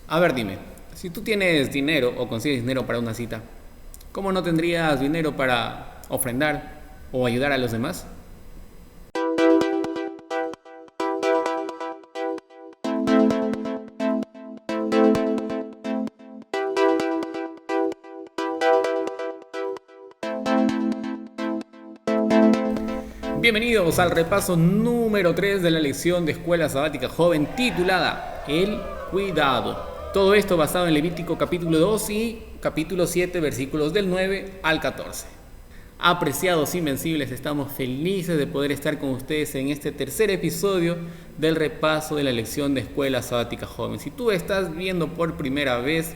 A ver, dime, si tú tienes dinero o consigues dinero para una cita, ¿cómo no tendrías dinero para ofrendar o ayudar a los demás? Bienvenidos al repaso número 3 de la lección de Escuela Sabática Joven titulada El Cuidado. Todo esto basado en Levítico capítulo 2 y capítulo 7 versículos del 9 al 14. Apreciados invencibles, estamos felices de poder estar con ustedes en este tercer episodio del repaso de la lección de Escuela Sabática Joven. Si tú estás viendo por primera vez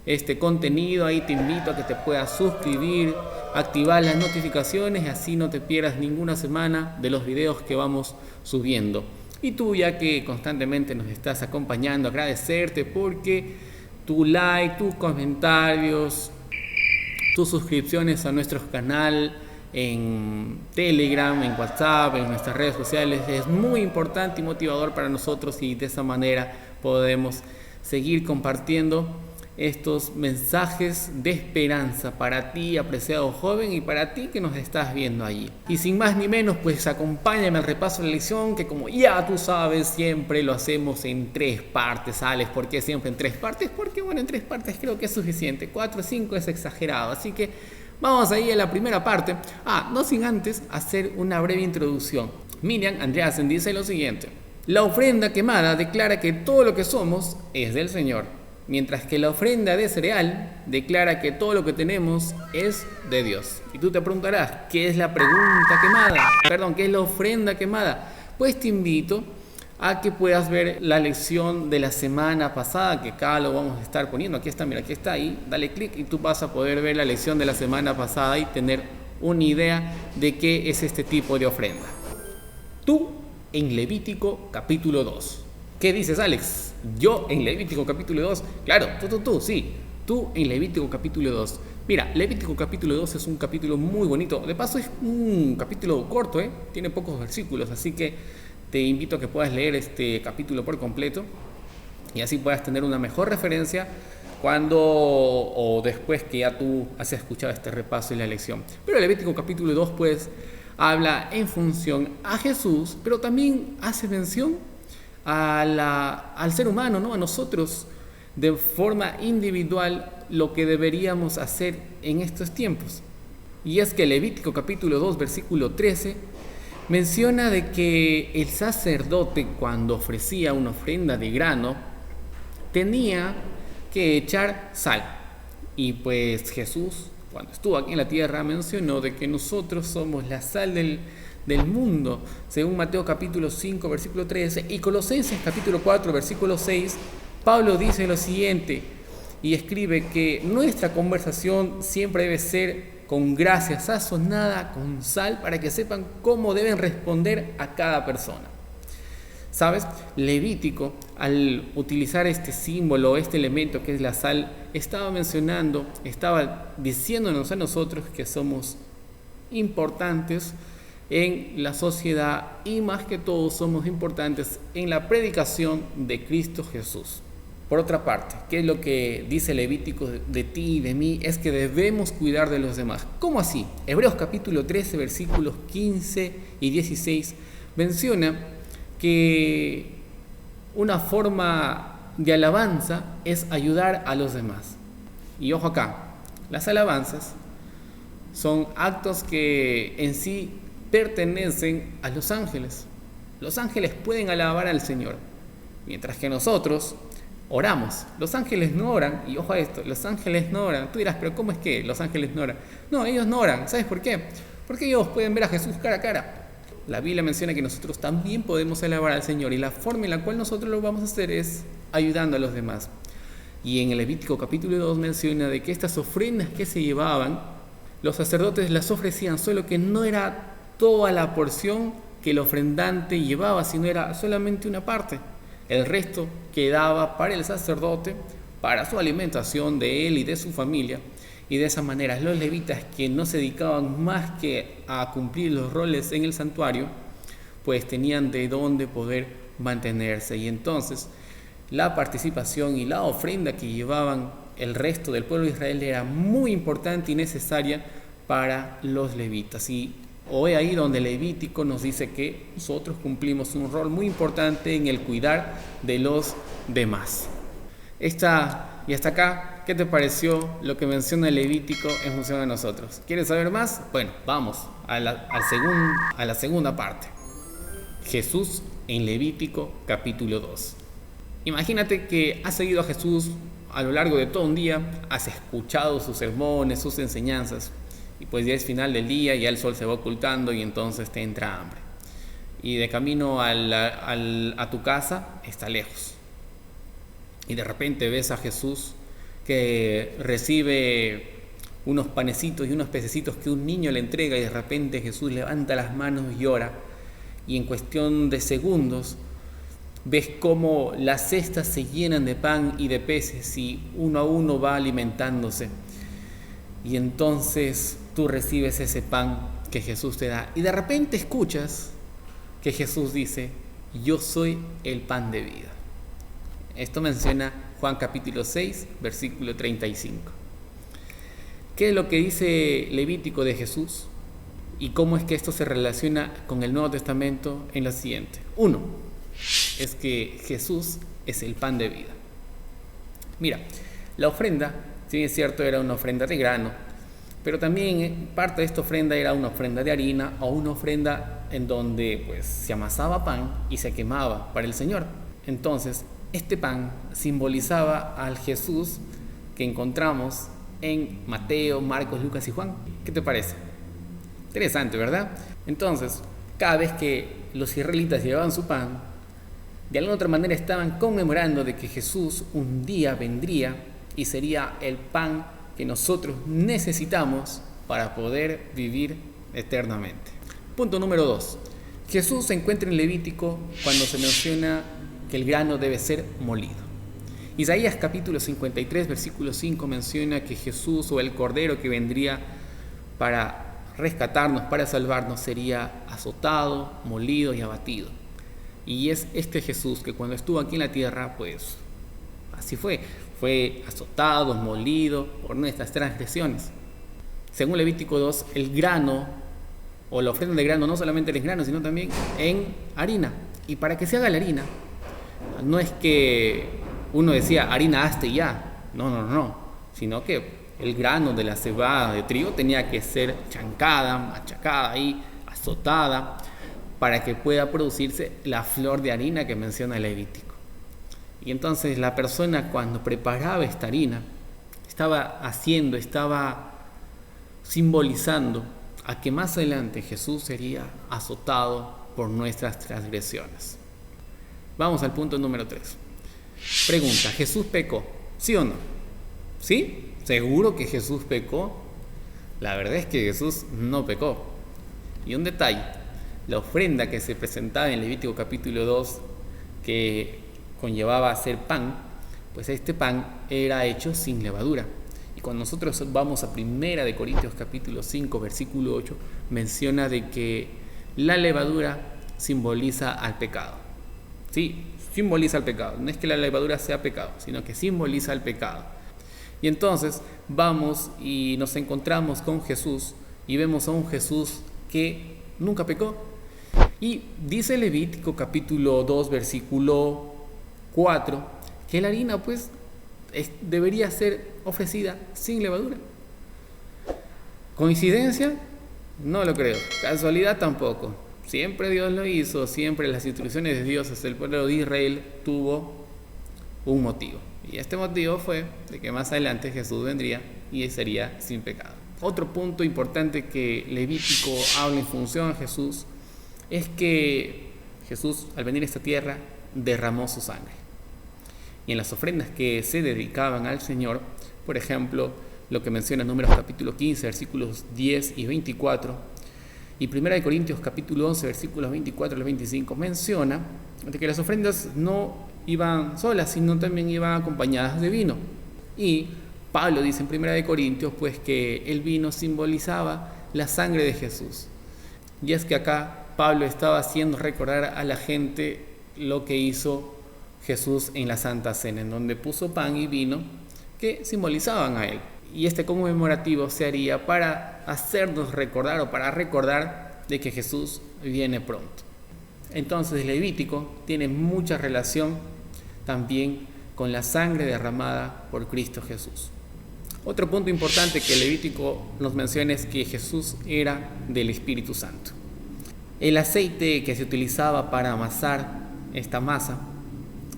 este contenido, ahí te invito a que te puedas suscribir, activar las notificaciones y así no te pierdas ninguna semana de los videos que vamos subiendo. Y tú, ya que constantemente nos estás acompañando, agradecerte porque tu like, tus comentarios, tus suscripciones a nuestro canal en Telegram, en WhatsApp, en nuestras redes sociales es muy importante y motivador para nosotros, y de esa manera podemos seguir compartiendo estos mensajes de esperanza para ti, apreciado joven, y para ti que nos estás viendo allí. Y sin más ni menos, pues acompáñame al repaso de la lección, que como ya tú sabes, siempre lo hacemos en 3 partes, Alex. ¿Por qué siempre en 3 partes? Porque bueno, en 3 partes creo que es suficiente, 4 o 5 es exagerado, así que vamos ahí a la primera parte. No sin antes hacer una breve introducción. Miriam Andreasen dice lo siguiente: la ofrenda quemada declara que todo lo que somos es del Señor, mientras que la ofrenda de cereal declara que todo lo que tenemos es de Dios. Y tú te preguntarás, ¿qué es la pregunta quemada? ¿Qué es la ofrenda quemada? Pues te invito a que puedas ver la lección de la semana pasada, que acá lo vamos a estar poniendo. Aquí está, mira, aquí está, ahí, dale clic y tú vas a poder ver la lección de la semana pasada y tener una idea de qué es este tipo de ofrenda. Tú en Levítico capítulo 2. ¿Qué dices, Alex? Yo en Levítico capítulo 2. Claro, tú en Levítico capítulo 2. Mira, Levítico capítulo 2 es un capítulo muy bonito. De paso es un capítulo corto, tiene pocos versículos, así que te invito a que puedas leer este capítulo por completo y así puedas tener una mejor referencia cuando o después que ya tú has escuchado este repaso y la lección. Pero Levítico capítulo 2 pues habla en función a Jesús, pero también hace mención al ser humano, ¿no? A nosotros de forma individual, lo que deberíamos hacer en estos tiempos. Y es que Levítico capítulo 2 versículo 13 menciona de que el sacerdote, cuando ofrecía una ofrenda de grano, tenía que echar sal. Y pues Jesús, cuando estuvo aquí en la tierra, mencionó de que nosotros somos la sal del mundo, según Mateo capítulo 5 versículo 13, y Colosenses capítulo 4 versículo 6, Pablo dice lo siguiente y escribe que nuestra conversación siempre debe ser con gracia sazonada con sal, para que sepan cómo deben responder a cada persona. ¿Sabes? Levítico, al utilizar este símbolo, este elemento que es la sal, estaba diciéndonos a nosotros que somos importantes en la sociedad, y más que todo somos importantes en la predicación de Cristo Jesús. Por otra parte, ¿qué es lo que dice Levítico de ti y de mí? Es que debemos cuidar de los demás. ¿Cómo así? Hebreos capítulo 13 versículos 15 y 16 menciona que una forma de alabanza es ayudar a los demás. Y ojo acá, las alabanzas son actos que en sí pertenecen a los ángeles. Los ángeles pueden alabar al Señor, mientras que nosotros oramos. Los ángeles no oran, y ojo a esto, los ángeles no oran. Tú dirás, pero ¿cómo es que los ángeles no oran? No, ellos no oran. ¿Sabes por qué? Porque ellos pueden ver a Jesús cara a cara. La Biblia menciona que nosotros también podemos alabar al Señor, y la forma en la cual nosotros lo vamos a hacer es ayudando a los demás. Y en el Levítico capítulo 2 menciona de que estas ofrendas que se llevaban, los sacerdotes las ofrecían, solo que no era toda la porción que el ofrendante llevaba, sino era solamente una parte. El resto quedaba para el sacerdote, para su alimentación de él y de su familia. Y de esa manera los levitas, que no se dedicaban más que a cumplir los roles en el santuario, pues tenían de dónde poder mantenerse. Y entonces la participación y la ofrenda que llevaban el resto del pueblo de Israel era muy importante y necesaria para los levitas. Y hoy ahí donde Levítico nos dice que nosotros cumplimos un rol muy importante en el cuidar de los demás. Y hasta acá, ¿qué te pareció lo que menciona el Levítico en función de nosotros? ¿Quieres saber más? Bueno, vamos a la segunda parte. Jesús en Levítico capítulo 2. Imagínate que has seguido a Jesús a lo largo de todo un día, has escuchado sus sermones, sus enseñanzas, y pues ya es final del día, ya el sol se va ocultando y entonces te entra hambre. Y de camino a tu casa está lejos. Y de repente ves a Jesús que recibe unos panecitos y unos pececitos que un niño le entrega, y de repente Jesús levanta las manos y ora, y en cuestión de segundos ves cómo las cestas se llenan de pan y de peces y uno a uno va alimentándose. Y entonces tú recibes ese pan que Jesús te da, y de repente escuchas que Jesús dice: yo soy el pan de vida. Esto menciona Juan capítulo 6, versículo 35. ¿Qué es lo que dice Levítico de Jesús? ¿Y cómo es que esto se relaciona con el Nuevo Testamento? En lo siguiente. 1. Es que Jesús es el pan de vida. Mira, la ofrenda, si es cierto, era una ofrenda de grano, pero también parte de esta ofrenda era una ofrenda de harina, o una ofrenda en donde pues se amasaba pan y se quemaba para el Señor. Entonces, este pan simbolizaba al Jesús que encontramos en Mateo, Marcos, Lucas y Juan. ¿Qué te parece? Interesante, ¿verdad? Entonces, cada vez que los israelitas llevaban su pan, de alguna otra manera estaban conmemorando de que Jesús un día vendría y sería el pan que nosotros necesitamos para poder vivir eternamente. Punto número 2. Jesús se encuentra en Levítico cuando se menciona que el grano debe ser molido. Isaías capítulo 53, versículo 5 menciona que Jesús, o el Cordero que vendría para rescatarnos, para salvarnos, sería azotado, molido y abatido. Y es este Jesús que cuando estuvo aquí en la tierra, pues así fue azotado, molido por nuestras transgresiones. Según Levítico 2, el grano, o la ofrenda de grano, no solamente en grano, sino también en harina. Y para que se haga la harina, no es que uno decía harina hazte y ya, no, sino que el grano de la cebada de trigo tenía que ser chancada, machacada y azotada para que pueda producirse la flor de harina que menciona el Levítico. Y entonces la persona, cuando preparaba esta harina, estaba simbolizando a que más adelante Jesús sería azotado por nuestras transgresiones. Vamos al punto número 3. Pregunta: ¿Jesús pecó? ¿Sí o no? ¿Sí? ¿Seguro que Jesús pecó? La verdad es que Jesús no pecó. Y un detalle: la ofrenda que se presentaba en Levítico capítulo 2, que conllevaba hacer pan, pues este pan era hecho sin levadura. Y cuando nosotros vamos a 1 de Corintios capítulo 5, versículo 8, menciona de que la levadura simboliza al pecado. Sí, simboliza el pecado. No es que la levadura sea pecado, sino que simboliza el pecado. Y entonces vamos y nos encontramos con Jesús y vemos a un Jesús que nunca pecó. Y dice Levítico capítulo 2, versículo 4, que la harina pues debería ser ofrecida sin levadura. ¿Coincidencia? No lo creo. ¿Casualidad? Tampoco. Siempre Dios lo hizo, siempre las instrucciones de Dios hacia el pueblo de Israel tuvo un motivo. Y este motivo fue de que más adelante Jesús vendría y sería sin pecado. Otro punto importante que Levítico habla en función a Jesús es que Jesús, al venir a esta tierra, derramó su sangre. Y en las ofrendas que se dedicaban al Señor, por ejemplo, lo que menciona Números capítulo 15, versículos 10 y 24, y 1 de Corintios capítulo 11, versículos 24 al 25, menciona de que las ofrendas no iban solas, sino también iban acompañadas de vino. Y Pablo dice en 1 de Corintios pues que el vino simbolizaba la sangre de Jesús. Y es que acá Pablo estaba haciendo recordar a la gente lo que hizo Jesús en la Santa Cena, en donde puso pan y vino que simbolizaban a Él. Y este conmemorativo se haría para hacernos recordar o para recordar de que Jesús viene pronto. Entonces Levítico tiene mucha relación también con la sangre derramada por Cristo Jesús. Otro punto importante que Levítico nos menciona es que Jesús era del Espíritu Santo. El aceite que se utilizaba para amasar esta masa,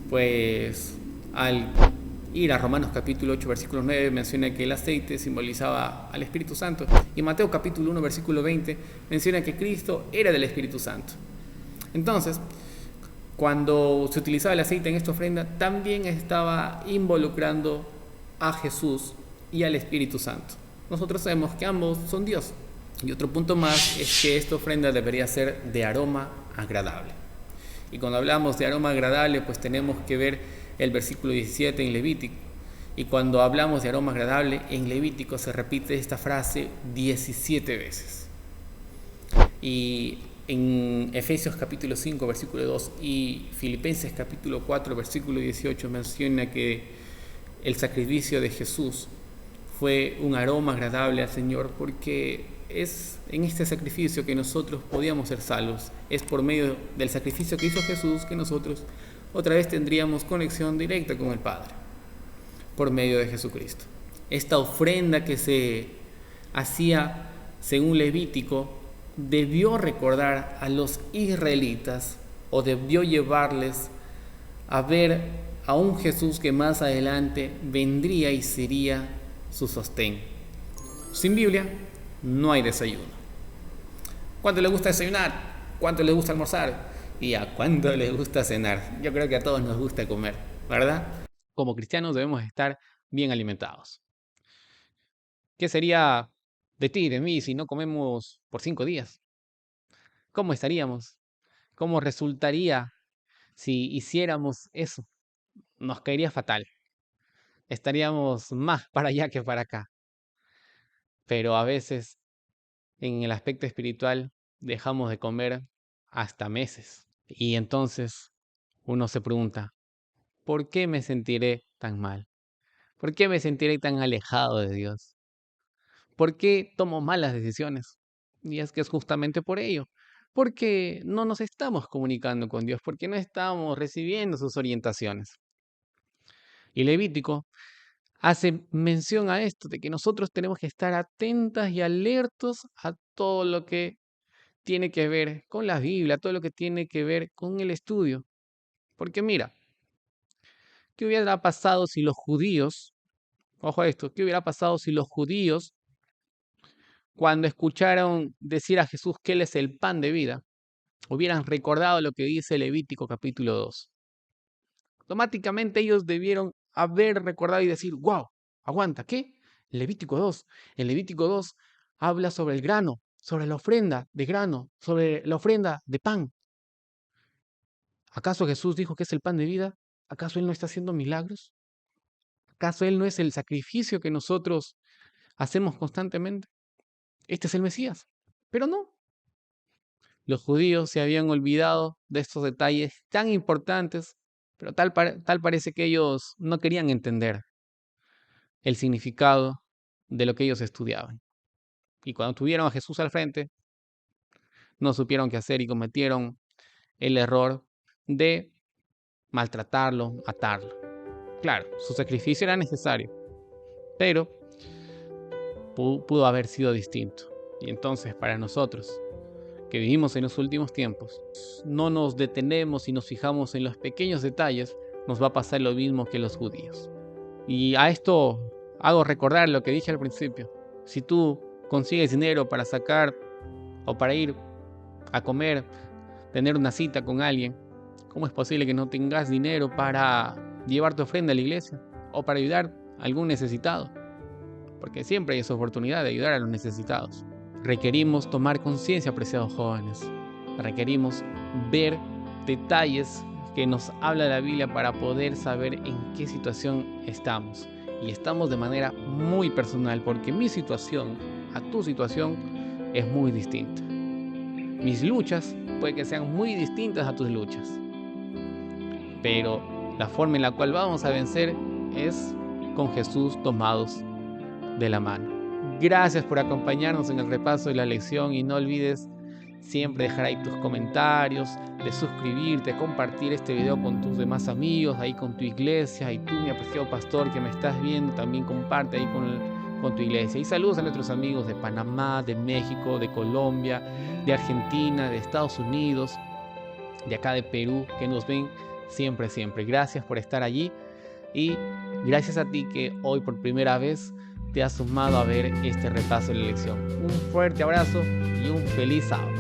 pues al ir a Romanos capítulo 8 versículo 9 menciona que el aceite simbolizaba al Espíritu Santo, y Mateo capítulo 1 versículo 20 menciona que Cristo era del Espíritu Santo. Entonces, cuando se utilizaba el aceite en esta ofrenda, también estaba involucrando a Jesús y al Espíritu Santo. Nosotros sabemos que ambos son Dios. Y otro punto más es que esta ofrenda debería ser de aroma agradable. Y cuando hablamos de aroma agradable, pues tenemos que ver el versículo 17 en Levítico. Y cuando hablamos de aroma agradable, en Levítico se repite esta frase 17 veces. Y en Efesios capítulo 5 versículo 2 y Filipenses capítulo 4 versículo 18 menciona que el sacrificio de Jesús fue un aroma agradable al Señor, porque es en este sacrificio que nosotros podíamos ser salvos. Es por medio del sacrificio que hizo Jesús que nosotros otra vez tendríamos conexión directa con el Padre, por medio de Jesucristo. Esta ofrenda que se hacía según Levítico debió recordar a los israelitas, o debió llevarles a ver a un Jesús que más adelante vendría y sería su sostén. Sin Biblia no hay desayuno. ¿Cuánto le gusta desayunar? ¿Cuánto le gusta almorzar? ¿Y a cuánto le gusta cenar? Yo creo que a todos nos gusta comer, ¿verdad? Como cristianos debemos estar bien alimentados. ¿Qué sería de ti y de mí si no comemos por 5 días? ¿Cómo estaríamos? ¿Cómo resultaría si hiciéramos eso? Nos caería fatal. Estaríamos más para allá que para acá. Pero a veces, en el aspecto espiritual, dejamos de comer hasta meses. Y entonces uno se pregunta, ¿por qué me sentiré tan mal? ¿Por qué me sentiré tan alejado de Dios? ¿Por qué tomo malas decisiones? Y es que es justamente por ello. Porque no nos estamos comunicando con Dios, porque no estamos recibiendo sus orientaciones. Y Levítico hace mención a esto, de que nosotros tenemos que estar atentas y alertos a todo lo que tiene que ver con la Biblia, todo lo que tiene que ver con el estudio. Porque mira, ¿qué hubiera pasado si los judíos, ojo a esto, qué hubiera pasado si los judíos, cuando escucharon decir a Jesús que Él es el pan de vida, hubieran recordado lo que dice Levítico capítulo 2? Automáticamente ellos debieron haber recordado y decir, wow, aguanta, ¿qué? Levítico 2. En Levítico 2 habla sobre el grano, sobre la ofrenda de grano, sobre la ofrenda de pan. ¿Acaso Jesús dijo que es el pan de vida? ¿Acaso Él no está haciendo milagros? ¿Acaso Él no es el sacrificio que nosotros hacemos constantemente? Este es el Mesías. Pero no. Los judíos se habían olvidado de estos detalles tan importantes, pero tal parece que ellos no querían entender el significado de lo que ellos estudiaban. Y cuando tuvieron a Jesús al frente, no supieron qué hacer y cometieron el error de maltratarlo, atarlo. Claro, su sacrificio era necesario, pero pudo haber sido distinto. Y entonces, para nosotros, que vivimos en los últimos tiempos, no nos detenemos y nos fijamos en los pequeños detalles, nos va a pasar lo mismo que los judíos. Y a esto hago recordar lo que dije al principio. Si tú consigues dinero para sacar o para ir a comer, tener una cita con alguien, ¿cómo es posible que no tengas dinero para llevar tu ofrenda a la iglesia o para ayudar a algún necesitado? Porque siempre hay esa oportunidad de ayudar a los necesitados. Requerimos tomar conciencia, apreciados jóvenes. Requerimos ver detalles que nos habla la Biblia para poder saber en qué situación estamos. Y estamos de manera muy personal, porque mi situación a tu situación es muy distinta. Mis luchas puede que sean muy distintas a tus luchas. Pero La forma en la cual vamos a vencer es con Jesús tomados de la mano. Gracias por acompañarnos en el repaso de la lección y no olvides siempre dejar ahí tus comentarios, de suscribirte, compartir este video con tus demás amigos, ahí con tu iglesia, y tú, mi apreciado pastor que me estás viendo, también comparte ahí con tu iglesia. Y saludos a nuestros amigos de Panamá, de México, de Colombia, de Argentina, de Estados Unidos, de acá de Perú, que nos ven siempre. Gracias por estar allí y gracias a ti que hoy por primera vez te has sumado a ver este repaso de la lección. Un fuerte abrazo y un feliz sábado.